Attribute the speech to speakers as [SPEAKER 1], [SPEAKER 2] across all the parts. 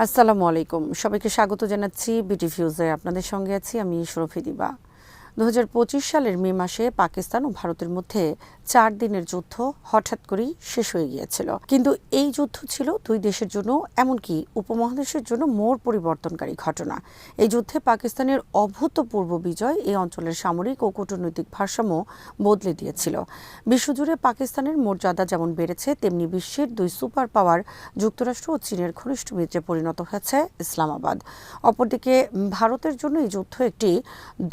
[SPEAKER 1] আসসালামু আলাইকুম, সবাইকে স্বাগত জানাচ্ছি বিটি ভিউজে। আপনাদের সঙ্গে আছি আমি শরফি দিবা। 2025 সালের মে মাসে পাকিস্তান ও ভারতের মধ্যে 4 দিনের যুদ্ধ হঠাৎ করেই শেষ হয়ে গিয়েছিল। কিন্তু এই যুদ্ধ ছিল দুই দেশের জন্য, এমনকি উপমহাদেশের জন্য মোড় পরিবর্তনকারী ঘটনা। এই যুদ্ধে পাকিস্তানের অভূতপূর্ব বিজয় এই অঞ্চলের সামরিক ও কূটনৈতিক ভারসাম্য বদলে দিয়েছিল। বিশ্বজুড়ে পাকিস্তানের মর্যাদা যেমন বেড়েছে, তেমনি বিশ্বের দুই সুপার পাওয়ার যুক্তরাষ্ট্র ও চীনের ঘনিষ্ঠ মিত্রে পরিণত হয়েছে ইসলামাবাদ। অপরদিকে ভারতের জন্য এই যুদ্ধ একটি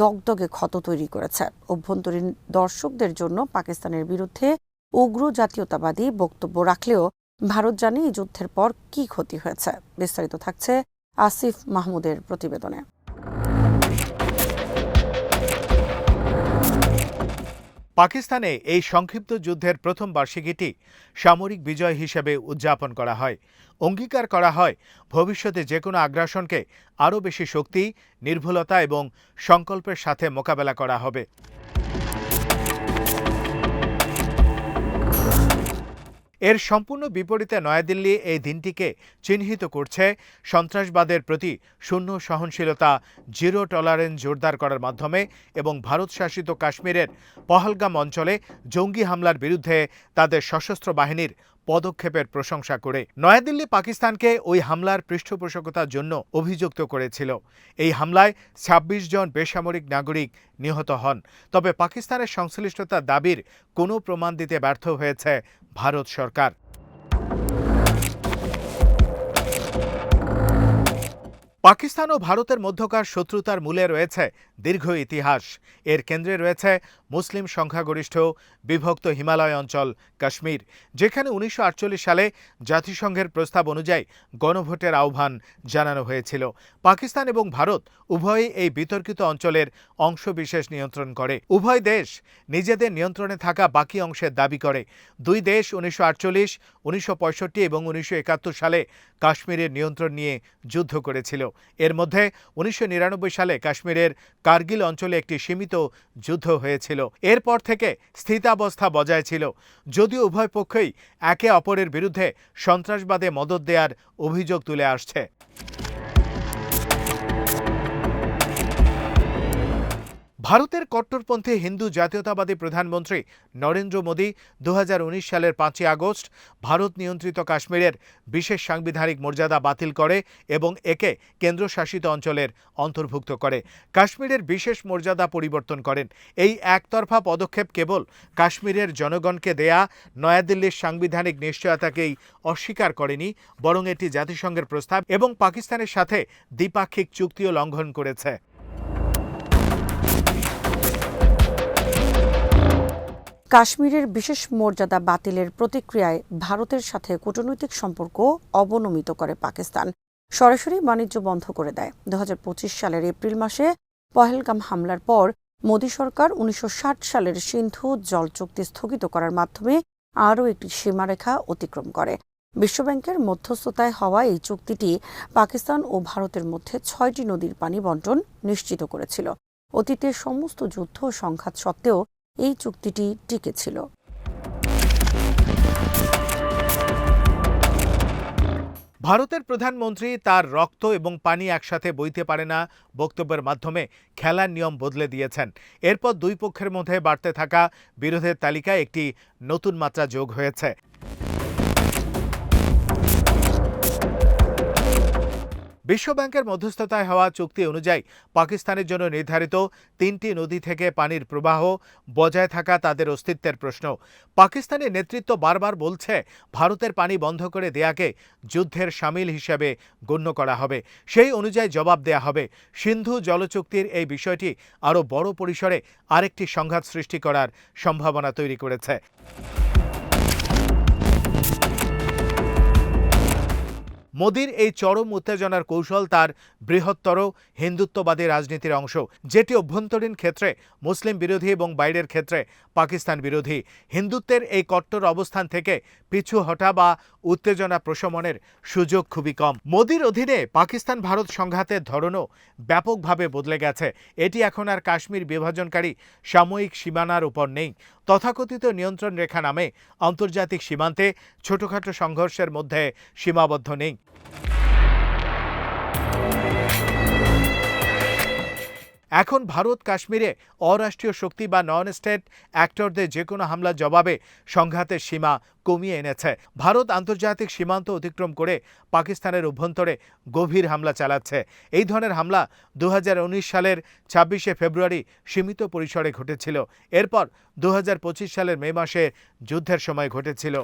[SPEAKER 1] দগদগে ক্ষত তৈরি করেছে। অভ্যন্তরীণ দর্শকদের জন্য পাকিস্তানের বিরুদ্ধে উগ্র জাতীয়তাবাদী বক্তব্য রাখলেও ভারত জানে এই যুদ্ধের পর কি ক্ষতি হয়েছে। বিস্তারিত থাকছে আসিফ মাহমুদের প্রতিবেদনে।
[SPEAKER 2] পাকিস্তানে এই সংক্ষিপ্ত যুদ্ধের প্রথম বার্ষিকীটি সামরিক বিজয় হিসেবে উদযাপন করা হয়। অঙ্গীকার করা হয় ভবিষ্যতে যে কোনো আগ্রাসনকে আরও বেশি শক্তি, নির্ভুলতা এবং সংকল্পের সাথে মোকাবেলা করা হবে। এর সম্পূর্ণ বিপরীতে নয়াদিল্লি এই দিনটিকে চিহ্নিত করছে সন্ত্রাসবাদের প্রতি শূন্য সহনশীলতা, জিরো টলারেন্স জোরদার করার মাধ্যমে এবং ভারত শাসিত কাশ্মীরের পহলগাম অঞ্চলে জঙ্গি হামলার বিরুদ্ধে তাদের সশস্ত্র বাহিনীর পদক্ষেপের প্রশংসা করে। নয়াদিল্লি পাকিস্তানকে ওই হামলার পৃষ্ঠপোষকতার জন্য অভিযুক্ত করেছিল। এই হামলায় ২৬ জন বেসামরিক নাগরিক নিহত হন। তবে পাকিস্তানের সংশ্লিষ্টতার দাবির কোনো প্রমাণ দিতে ব্যর্থ হয়েছে ভারত সরকার। পাকিস্তান ও ভারতের মধ্যকার শত্রুতার মূলে রয়েছে দীর্ঘ ইতিহাস। এর কেন্দ্রে রয়েছে মুসলিম সংখ্যাগরিষ্ঠ বিভক্ত হিমালয় অঞ্চল কাশ্মীর, যেখানে ১৯৪৮ সালে জাতিসংঘের প্রস্তাব অনুযায়ী গণভোটের আহ্বান জানানো হয়েছিল। পাকিস্তান এবং ভারত উভয়ই এই বিতর্কিত অঞ্চলের অংশবিশেষ নিয়ন্ত্রণ করে। উভয় দেশ নিজেদের নিয়ন্ত্রণে থাকা বাকি অংশের দাবি করে। দুই দেশ ১৯৪৮, ১৯৬৫ এবং ১৯৭১ সালে কাশ্মীরের নিয়ন্ত্রণ নিয়ে যুদ্ধ করেছিল। এর মধ্যে ১৯৯৯ সালে কাশ্মীরের কার্গিল অঞ্চলে একটি সীমিত যুদ্ধ হয়েছিল। এরপর থেকে স্থিতাবস্থা বজায় ছিল, যদিও উভয় পক্ষই একে অপরের বিরুদ্ধে সন্ত্রাসবাদে মদদ দেওয়ার অভিযোগ তুলে আসছে। ভারতের কট্টরপন্থী হিন্দু জাতীয়তাবাদী প্রধানমন্ত্রী নরেন্দ্র মোদী ২০১৯ সালের ৫ই আগস্ট ভারত নিয়ন্ত্রিত কাশ্মীরের বিশেষ সাংবিধানিক মর্যাদা বাতিল করে এবং একে কেন্দ্রশাসিত অঞ্চলের অন্তর্ভুক্ত করে। কাশ্মীরের বিশেষ মর্যাদা পরিবর্তন করেন। এই একতরফা পদক্ষেপ কেবল কাশ্মীরের জনগণকে দেয়া নয়াদিল্লির সাংবিধানিক নিশ্চয়তাকেই অস্বীকার করেনি, বরং এটি জাতিসংঘের প্রস্তাব এবং পাকিস্তানের সাথে দ্বিপাক্ষিক চুক্তিও লঙ্ঘন করেছে।
[SPEAKER 1] কাশ্মীরের বিশেষ মর্যাদা বাতিলের প্রতিক্রিয়ায় ভারতের সাথে কূটনৈতিক সম্পর্ক অবনমিত করে পাকিস্তান। সরাসরি বাণিজ্য বন্ধ করে দেয়। ২০২৫ সালের এপ্রিল মাসে পহেলগাম হামলার পর মোদী সরকার ১৯৬০ সালের সিন্ধু জল চুক্তি স্থগিত করার মাধ্যমে আরও একটি সীমারেখা অতিক্রম করে। বিশ্বব্যাংকের মধ্যস্থতায় হওয়া এই চুক্তিটি পাকিস্তান ও ভারতের মধ্যে ৬টি নদীর পানি বণ্টন নিশ্চিত করেছিল। অতীতের সমস্ত যুদ্ধ ও সংঘাত সত্ত্বেও এই চুক্তিটি টিকে ছিল।
[SPEAKER 2] ভারতের প্রধানমন্ত্রী তার রক্ত এবং পানি একসাথে বইতে পারে না বক্তব্যের মাধ্যমে খেলার নিয়ম বদলে দিয়েছেন। এরপর দুই পক্ষের মধ্যে বাড়তে থাকা বিরোধের তালিকায় একটি নতুন মাত্রা যোগ হয়েছে। বিশ্বব্যাংকের মধ্যস্থতায় হওয়া চুক্তি অনুযায়ী পাকিস্তানের জন্য নির্ধারিত ৩টি নদী থেকে পানির প্রবাহ বজায় থাকা তাদের অস্তিত্বের প্রশ্ন। পাকিস্তানের নেতৃত্ব বারবার বলছে ভারতের পানি বন্ধ করে দেয়াকে যুদ্ধের শামিল হিসেবে গণ্য করা হবে, সেই অনুযায়ী জবাব দেয়া হবে। সিন্ধু জলচুক্তির এই বিষয়টি আরও বড় পরিসরে আরেকটি সংঘাত সৃষ্টি করার সম্ভাবনা তৈরি করেছে। মোদির এই চরম উত্তেজনার কৌশল তার বৃহত্তর হিন্দুত্ববাদী রাজনীতির অংশ, যেটি অভ্যন্তরীণ ক্ষেত্রে মুসলিম বিরোধী এবং বাইরের ক্ষেত্রে পাকিস্তান বিরোধী। হিন্দুত্বের এই কট্টর অবস্থান থেকে পিছু হটা বা উত্তেজনা প্রশমনের সুযোগ খুবই কম। মোদির অধীনে পাকিস্তান ভারত সংঘাতের ধরনও ব্যাপকভাবে বদলে গেছে। এটি এখন আর কাশ্মীর বিভাজনকারী সাময়িক সীমানার উপর নেই। তথাকথিত নিয়ন্ত্রণ রেখা নামে আন্তর্জাতিক সীমান্তে ছোটখাটো সংঘর্ষের মধ্যে সীমাবদ্ধ নেই। এখন ভারত কাশ্মীরে অরাষ্ট্রীয় শক্তি বা নন স্টেট অ্যাক্টরদের যে কোনো হামলার জবাবে সংঘাতের সীমা কমিয়ে এনেছে। ভারত আন্তর্জাতিক সীমান্ত অতিক্রম করে পাকিস্তানের অভ্যন্তরে গভীর হামলা চালাচ্ছে। এই ধরনের হামলা 2019 সালের 26শে ফেব্রুয়ারি সীমিত পরিসরে ঘটেছিল। এরপর 2025 সালের মে মাসে যুদ্ধের সময় ঘটেছিল।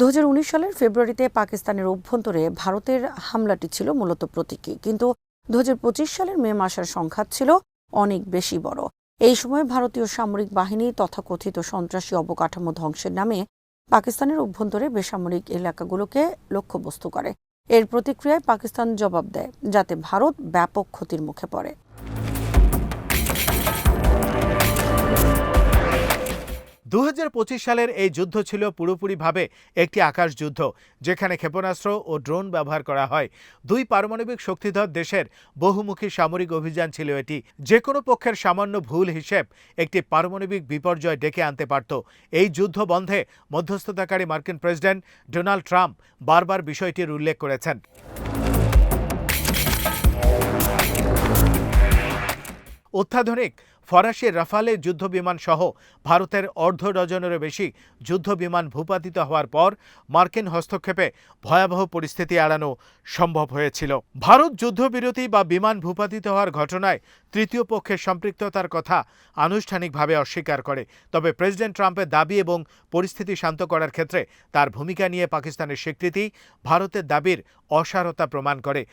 [SPEAKER 1] 2019 সালের ফেব্রুয়ারিতে পাকিস্তানের অভ্যন্তরে ভারতের হামলাটি ছিল মূলত প্রতীকী, কিন্তু 2025 সালের মে মাসের সংঘাত ছিল অনেক বেশি বড়। এই সময় ভারতীয় সামরিক বাহিনী তথাকথিত সন্ত্রাসী অবকাঠামো ধ্বংসের নামে পাকিস্তানের অভ্যন্তরে বেসামরিক এলাকাগুলোকে লক্ষ্যবস্তু করে। এর প্রতিক্রিয়ায় পাকিস্তান জবাব দেয়, যাতে ভারত ব্যাপক ক্ষতির মুখে পড়ে।
[SPEAKER 2] 2025 সালের এই যুদ্ধ ছিল পুরোপুরিভাবে একটি আকাশ যুদ্ধ, যেখানে ক্ষেপণাস্ত্র ও ড্রোন ব্যবহার করা হয়। দুই পারমাণবিক শক্তিধর দেশের বহুমুখী সামরিক অভিযান ছিল এটি। যে কোনো পক্ষের সামান্য ভুল হিসেব একটি পারমাণবিক বিপর্যয় ডেকে আনতে পারত। এই যুদ্ধ বন্ধে মধ্যস্থতাকারী মার্কিন প্রেসিডেন্ট ডোনাল্ড ট্রাম্প বারবার বিষয়টির উল্লেখ করেছেন। অত্যাধুনিক ফরাসি রাফালে যুদ্ধবিমান সহ ভারতের অর্ধ ডজনেরও বেশি যুদ্ধবিমান ভূপাতিত হওয়ার পর মার্কিন হস্তক্ষেপে ভয়াবহ পরিস্থিতি এড়ানো সম্ভব হয়েছিল। ভারত যুদ্ধবিরতি বা বিমান ভূপাতিত হওয়ার ঘটনায় তৃতীয় পক্ষের সম্পৃক্ততার কথা আনুষ্ঠানিকভাবে অস্বীকার করে। তবে প্রেসিডেন্ট ট্রাম্পের দাবি এবং পরিস্থিতি শান্ত করার ক্ষেত্রে তার ভূমিকা নিয়ে পাকিস্তানের স্বীকৃতি ভারতের দাবির অসারতা প্রমাণ করে।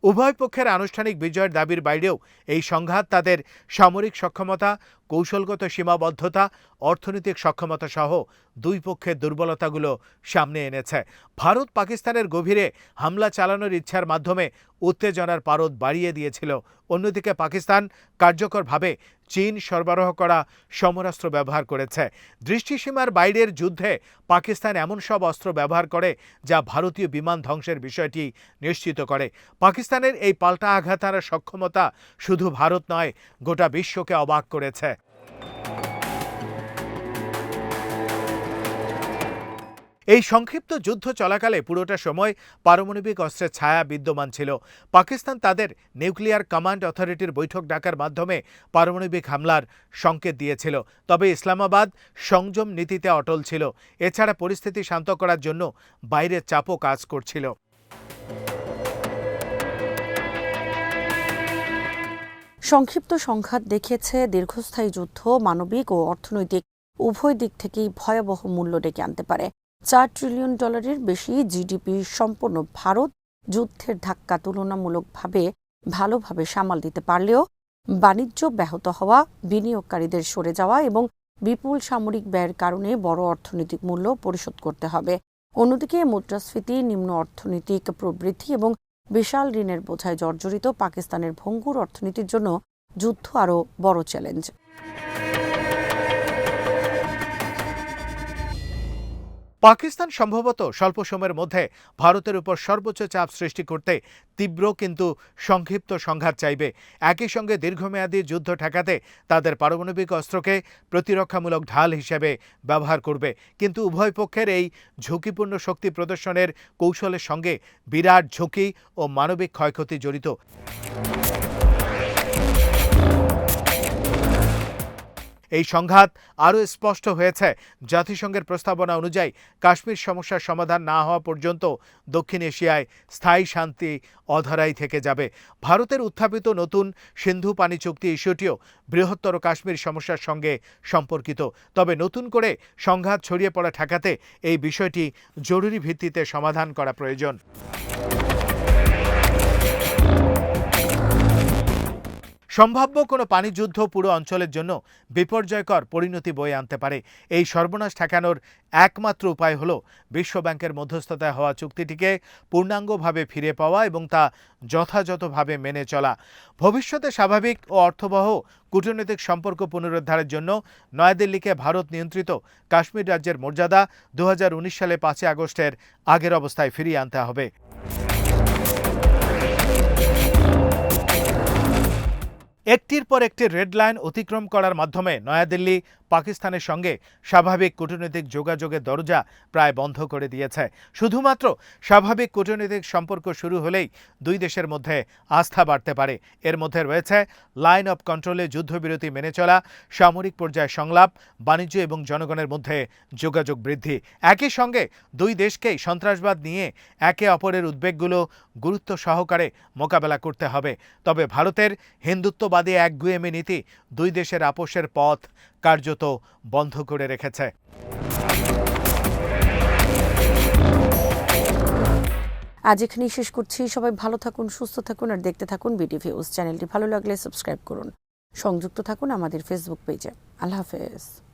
[SPEAKER 2] উভয় পক্ষের আনুষ্ঠানিক বিজয়ের দাবির বাইরেও এই সংঘাত তাদের সামরিক সক্ষমতা, কৌশলগত সীমাবদ্ধতা, অর্থনৈতিক সক্ষমতা সহ দুই পক্ষের দুর্বলতাগুলো সামনে এনেছে। ভারত পাকিস্তানের গভীরে হামলা চালানোর ইচ্ছার মাধ্যমে উত্তেজনার পারদ বাড়িয়ে দিয়েছিল। অন্যদিকে পাকিস্তান কার্যকরভাবে চীন সরবরাহ করা সমরাস্ত্র ব্যবহার করেছে। দৃষ্টিসীমার বাইরের যুদ্ধে পাকিস্তান এমন সব অস্ত্র ব্যবহার করে যা ভারতীয় বিমান ধ্বংসের বিষয়টি নিশ্চিত করে। পাকিস্তানের এই পাল্টা আঘাত হানার সক্ষমতা শুধু ভারত নয়, গোটা বিশ্বকে অবাক করেছে। এই সংক্ষিপ্ত যুদ্ধ চলাকালে পুরোটা সময় পারমাণবিক অস্ত্রের ছায়া বিদ্যমান ছিল। পাকিস্তান তাদের নিউক্লিয়ার কমান্ড অথরিটির বৈঠক ডাকার মাধ্যমে পারমাণবিক হামলার সংকেত দিয়েছিল। তবে ইসলামাবাদ সংযম নীতিতে অটল ছিল। এছাড়া পরিস্থিতি শান্ত করার জন্য বাইরের চাপও কাজ করছিল।
[SPEAKER 1] সংক্ষিপ্ত সংঘাত দেখিয়েছে দীর্ঘস্থায়ী যুদ্ধ মানবিক ও অর্থনৈতিক উভয় দিক থেকেই ভয়াবহ মূল্য ডেকে আনতে পারে। $4 ট্রিলিয়ন বেশি জিডিপি সম্পন্ন ভারত যুদ্ধের ধাক্কা তুলনামূলকভাবে ভালোভাবে সামাল দিতে পারলেও বাণিজ্য ব্যাহত হওয়া, বিনিয়োগকারীদের সরে যাওয়া এবং বিপুল সামরিক ব্যয়ের কারণে বড় অর্থনৈতিক মূল্য পরিশোধ করতে হবে। অন্যদিকে মুদ্রাস্ফীতি, নিম্ন অর্থনৈতিক প্রবৃদ্ধি এবং বিশাল ঋণের বোঝায় জর্জরিত পাকিস্তানের ভঙ্গুর অর্থনীতির জন্য যুদ্ধ আরও বড় চ্যালেঞ্জ।
[SPEAKER 2] পাকিস্তান সম্ভবত স্বল্প সময়ের মধ্যে ভারতের উপর সর্বোচ্চ চাপ সৃষ্টি করতে তীব্র কিন্তু সংক্ষিপ্ত সংঘাত চাইবে। একই সঙ্গে দীর্ঘমেয়াদী যুদ্ধ ঠেকাতে তাদের পারমাণবিক অস্ত্রকে প্রতিরক্ষামূলক ঢাল হিসেবে ব্যবহার করবে। কিন্তু উভয় পক্ষের এই ঝুঁকিপূর্ণ শক্তি প্রদর্শনের কৌশলের সঙ্গে বিরাট ঝুঁকি ও মানবিক ক্ষয়ক্ষতি জড়িত। এই সংঘাত আরও স্পষ্ট হয়েছে জাতিসংঘের প্রস্তাবনা অনুযায়ী কাশ্মীর সমস্যার সমাধান না হওয়া পর্যন্ত দক্ষিণ এশিয়ায় স্থায়ী শান্তি অধরাই থেকে যাবে। ভারতের উত্থাপিত নতুন সিন্ধু পানি চুক্তি ইস্যুটিও বৃহত্তর কাশ্মীর সমস্যার সঙ্গে সম্পর্কিত। তবে নতুন করে সংঘাত ছড়িয়ে পড়া ঠেকাতে এই বিষয়টি জরুরি ভিত্তিতে সমাধান করা প্রয়োজন। সম্ভাব্য কোনো পানিযুদ্ধ পুরো অঞ্চলের জন্য বিপর্যয়কর পরিণতি বয়ে আনতে পারে। এই সর্বনাশ ঠেকানোর একমাত্র উপায় হল বিশ্বব্যাংকের মধ্যস্থতায় হওয়া চুক্তিটিকে পূর্ণাঙ্গভাবে ফিরে পাওয়া এবং তা যথাযথভাবে মেনে চলা। ভবিষ্যতে স্বাভাবিক ও অর্থবহ কূটনৈতিক সম্পর্ক পুনরুদ্ধারের জন্য নয়াদিল্লিকে ভারত নিয়ন্ত্রিত কাশ্মীর রাজ্যের মর্যাদা 2019 সালে 5 আগস্টের আগের অবস্থায় ফিরিয়ে আনতে হবে। একটির পর একটি রেড লাইন অতিক্রম করার মাধ্যমে নয়াদিল্লি পাকিস্তানের সঙ্গে স্বাভাবিক কূটনৈতিক যোগাযোগের দরজা প্রায় বন্ধ করে দিয়েছে। শুধুমাত্র স্বাভাবিক কূটনৈতিক সম্পর্ক শুরু হলেই দুই দেশের মধ্যে আস্থা বাড়তে পারে। এর মধ্যে রয়েছে লাইন অফ কন্ট্রোলে যুদ্ধবিরতি মেনে চলা, সামরিক পর্যায়ে সংলাপ, বাণিজ্য এবং জনগণের মধ্যে যোগাযোগ বৃদ্ধি। একই সঙ্গে দুই দেশকেই সন্ত্রাসবাদ নিয়ে একে অপরের উদ্বেগগুলো গুরুত্ব সহকারে মোকাবেলা করতে হবে। তবে ভারতের হিন্দুত্ববাদী একগুঁয়েমি নীতি দুই দেশের আপোষের পথ কার্যত বন্ধ করে রেখেছে।
[SPEAKER 1] আজ এখানেই শেষ করছি। সবাই ভালো থাকুন, সুস্থ থাকুন আর দেখতে থাকুন বিটিভিউজ। চ্যানেলটি ভালো লাগলে সাবস্ক্রাইব করুন। সংযুক্ত থাকুন আমাদের ফেসবুক পেজে। আল্লাহ হাফেজ।